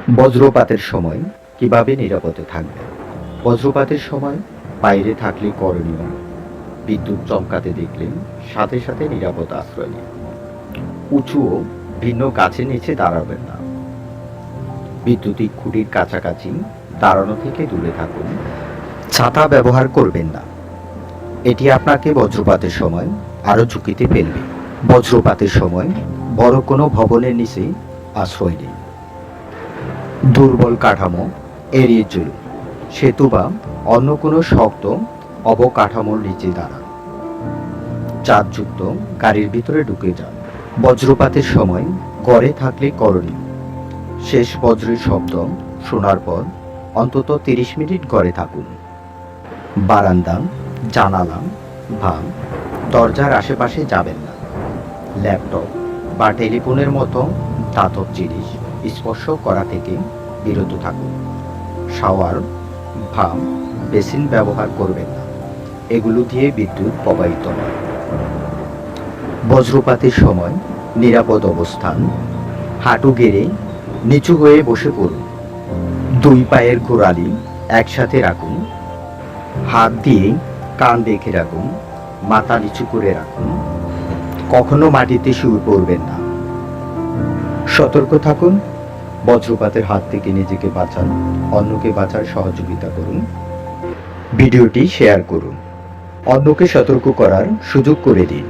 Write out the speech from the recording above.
বজ্রপাতের সময় কিভাবে নিরাপদে থাকবেন? বজ্রপাতের সময় বাইরে থাকলে করণীয়: বিদ্যুৎ চমকাতে দেখলে সাথে সাথে নিরাপদ আশ্রয় নিন। উঁচু ও ভিন্ন গাছের নিচে দাঁড়াবেন না। বিদ্যুতিক খুঁটির কাছাকাছি দাঁড়ানো থেকে দূরে থাকুন। ছাতা ব্যবহার করবেন না, এটি আপনাকে বজ্রপাতের সময় আরও ঝুঁকিতে ফেলবে। বজ্রপাতের সময় বড় কোনো ভবনের নিচে আশ্রয় নিন। দুর্বল কাঠামো এড়িয়ে চলুন। সেতু বা অন্য কোনো শক্ত অবকাঠামোর নিচে দাঁড়ান। চাপযুক্ত গাড়ির ভিতরে ঢুকে যান। বজ্রপাতের সময় ঘরে থাকলে করণীয়: শেষ বজ্রের শব্দ শোনার পর অন্তত 30 মিনিট ঘরে থাকুন। বারান্দা, জানালা বা দরজার আশেপাশে যাবেন না। ল্যাপটপ বা টেলিফোনের মতো ধাতব জিনিস স্পর্শ করা থেকে বিরত থাকুন। শাওয়ার বা বেসিন ব্যবহার করবেন না, এগুলো দিয়ে বিদ্যুৎ প্রবাহিত হয়। বজ্রপাতের সময় নিরাপদ অবস্থান: হাঁটু গেড়ে নিচু হয়ে বসে পড়ুন। দুই পায়ের গোড়ালি একসাথে রাখুন। হাত দিয়ে কান দেখে রাখুন। মাথা নিচু করে রাখুন। কখনো মাটিতে শুয়ে পড়বেন না। সতর্ক থাকুন। বজ্রপাতের হাত থেকে নিজেকে বাঁচান, অন্যকে বাঁচার সহযোগিতা করুন। ভিডিওটি শেয়ার করুন, অন্যকে সতর্ক করার সুযোগ করে দিন।